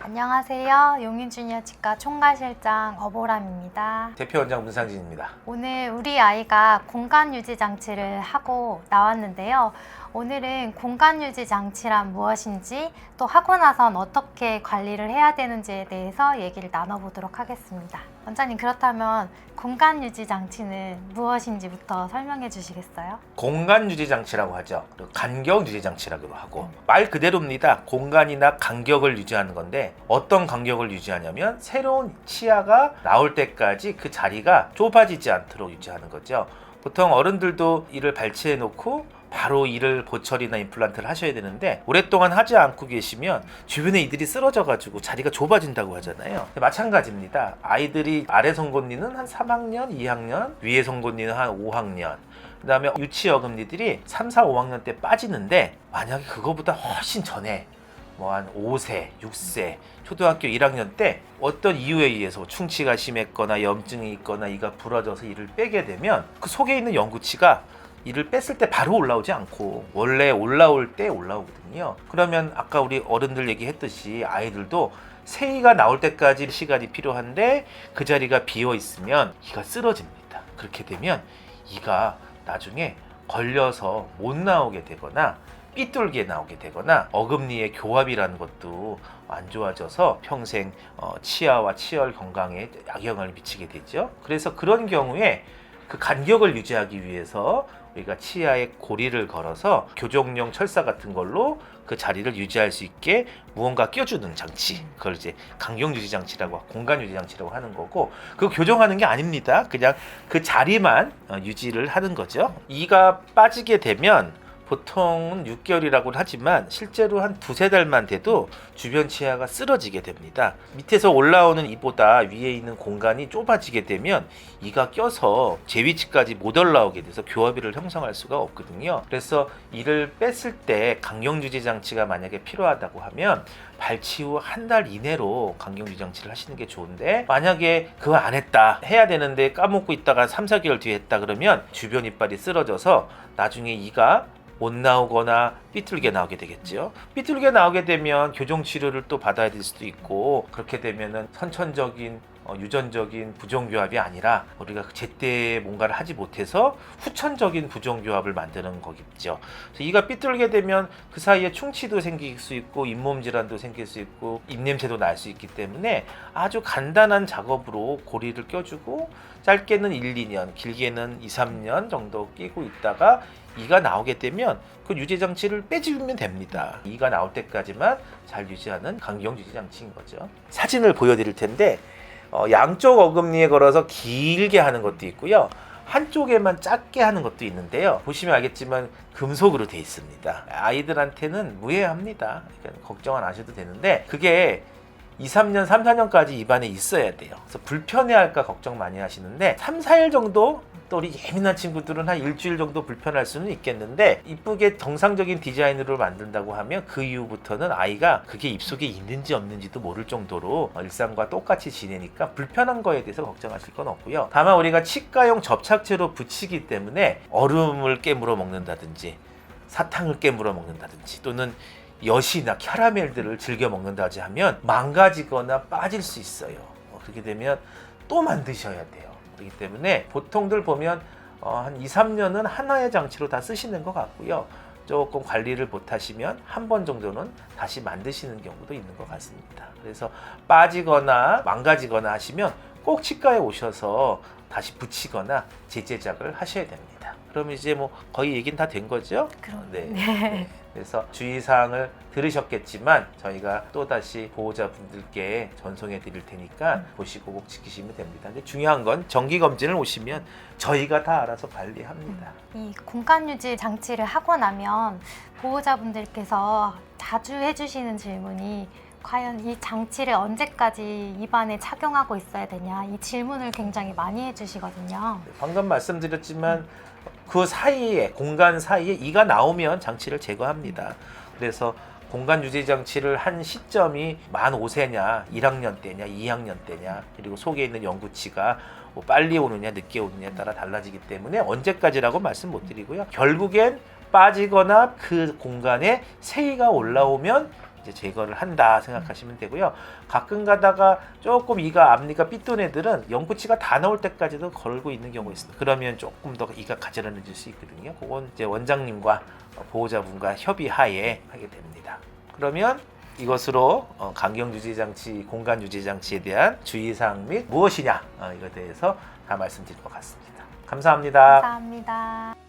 안녕하세요. 용인주니어 치과 총괄실장 어보람입니다. 대표원장 문상진입니다. 오늘 우리 아이가 공간유지 장치를 하고 나왔는데요. 오늘은 공간유지 장치란 무엇인지, 또 하고 나선 어떻게 관리를 해야 되는지에 대해서 얘기를 나눠보도록 하겠습니다. 원장님, 그렇다면 공간유지 장치는 무엇인지부터 설명해 주시겠어요? 공간유지장치라고 하죠. 그리고 간격유지장치라고도 하고, 말 그대로입니다. 공간이나 간격을 유지하는 건데, 어떤 간격을 유지하냐면 새로운 치아가 나올 때까지 그 자리가 좁아지지 않도록 유지하는 거죠. 보통 어른들도 이를 발치해 놓고 바로 이를 보철이나 임플란트를 하셔야 되는데, 오랫동안 하지 않고 계시면 주변에 이들이 쓰러져 가지고 자리가 좁아진다고 하잖아요. 마찬가지입니다. 아이들이 아래 송곳니는 한 3학년, 2학년, 위에 송곳니는 한 5학년, 그 다음에 유치 어금니들이 3, 4, 5학년 때 빠지는데, 만약에 그거보다 훨씬 전에 뭐 한 5세, 6세, 초등학교 1학년 때 어떤 이유에 의해서 충치가 심했거나 염증이 있거나 이가 부러져서 이를 빼게 되면, 그 속에 있는 연구치가 이를 뺐을 때 바로 올라오지 않고 원래 올라올 때 올라오거든요. 그러면 아까 우리 어른들 얘기했듯이 아이들도 새이가 나올 때까지 시간이 필요한데, 그 자리가 비어 있으면 이가 쓰러집니다. 그렇게 되면 이가 나중에 걸려서 못 나오게 되거나 삐뚤게 나오게 되거나, 어금니의 교합이라는 것도 안 좋아져서 평생 치아와 치열 건강에 악영향을 미치게 되죠. 그래서 그런 경우에 그 간격을 유지하기 위해서 우리가 치아에 고리를 걸어서 교정용 철사 같은 걸로 그 자리를 유지할 수 있게 무언가 껴주는 장치, 그걸 이제 간격유지 장치라고, 공간유지 장치라고 하는 거고, 그거 교정하는 게 아닙니다. 그냥 그 자리만 유지를 하는 거죠. 이가 빠지게 되면 보통은 6개월이라고 하지만 실제로 한 2~3달만 돼도 주변 치아가 쓰러지게 됩니다. 밑에서 올라오는 이보다 위에 있는 공간이 좁아지게 되면 이가 껴서 제 위치까지 못 올라오게 돼서 교합이를 형성할 수가 없거든요. 그래서 이를 뺐을 때 간격유지 장치가 만약에 필요하다고 하면 발치 후 한 달 이내로 간격유지 장치를 하시는 게 좋은데, 만약에 그거 안 했다, 해야 되는데 까먹고 있다가 3~4개월 뒤에 했다 그러면 주변 이빨이 쓰러져서 나중에 이가 못 나오거나 삐뚤게 나오게 되겠죠. 삐뚤게 나오게 되면 교정 치료를 또 받아야 될 수도 있고, 그렇게 되면은 선천적인 유전적인 부종교합이 아니라 우리가 제때 뭔가를 하지 못해서 후천적인 부종교합을 만드는 거겠죠. 그래서 이가 삐뚤게 되면 그 사이에 충치도 생길 수 있고 잇몸 질환도 생길 수 있고 입냄새도 날 수 있기 때문에 아주 간단한 작업으로 고리를 껴주고, 짧게는 1~2년, 길게는 2~3년 정도 끼고 있다가 이가 나오게 되면 그 유지장치를 빼주면 됩니다. 이가 나올 때까지만 잘 유지하는 간격 유지장치인 거죠. 사진을 보여드릴 텐데, 양쪽 어금니에 걸어서 길게 하는 것도 있고요, 한쪽에만 작게 하는 것도 있는데요. 보시면 알겠지만 금속으로 돼 있습니다. 아이들한테는 무해합니다. 그러니까 걱정 안 하셔도 되는데, 그게 2~3년, 3~4년까지 입안에 있어야 돼요. 그래서 불편해할까 걱정 많이 하시는데, 3~4일 정도, 또 우리 예민한 친구들은 한 일주일 정도 불편할 수는 있겠는데, 이쁘게 정상적인 디자인으로 만든다고 하면 그 이후부터는 아이가 그게 입속에 있는지 없는지도 모를 정도로 일상과 똑같이 지내니까 불편한 거에 대해서 걱정하실 건 없고요. 다만 우리가 치과용 접착제로 붙이기 때문에 얼음을 깨물어 먹는다든지 사탕을 깨물어 먹는다든지, 또는 엿이나 캐러멜들을 즐겨 먹는다든지 하면 망가지거나 빠질 수 있어요. 그렇게 되면 또 만드셔야 돼요. 그렇기 때문에 보통들 보면 한 2~3년은 하나의 장치로 다 쓰시는 것 같고요. 조금 관리를 못하시면 한 번 정도는 다시 만드시는 경우도 있는 것 같습니다. 그래서 빠지거나 망가지거나 하시면 꼭 치과에 오셔서 다시 붙이거나 재제작을 하셔야 됩니다. 그럼 이제 뭐 거의 얘기는 다 된 거죠? 네. 그래서 주의사항을 들으셨겠지만 저희가 또다시 보호자분들께 전송해 드릴 테니까 보시고 꼭 지키시면 됩니다. 근데 중요한 건 정기검진을 오시면 저희가 다 알아서 관리합니다. 이 공간유지 장치를 하고 나면 보호자분들께서 자주 해주시는 질문이, 과연 이 장치를 언제까지 입안에 착용하고 있어야 되냐, 이 질문을 굉장히 많이 해주시거든요. 방금 말씀드렸지만 그 사이에, 공간 사이에 이가 나오면 장치를 제거합니다. 그래서 공간 유지 장치를 한 시점이 만 5세냐, 1학년 때냐, 2학년 때냐, 그리고 속에 있는 연구치가 뭐 빨리 오느냐 늦게 오느냐에 따라 달라지기 때문에 언제까지라고 말씀 못 드리고요. 결국엔 빠지거나 그 공간에 새이가 올라오면 이제 제거를 한다 생각하시면 되고요. 가끔 가다가 조금 이가 앞니가 삐뚤은 애들은 영구치가 다 나올 때까지도 걸고 있는 경우가 있습니다. 그러면 조금 더 이가 가지런해질 수 있거든요. 그건 이제 원장님과 보호자분과 협의하에 하게 됩니다. 그러면 이것으로 간격 유지 장치, 공간 유지 장치에 대한 주의사항 및 무엇이냐 이거에 대해서 다 말씀드릴 것 같습니다. 감사합니다. 감사합니다.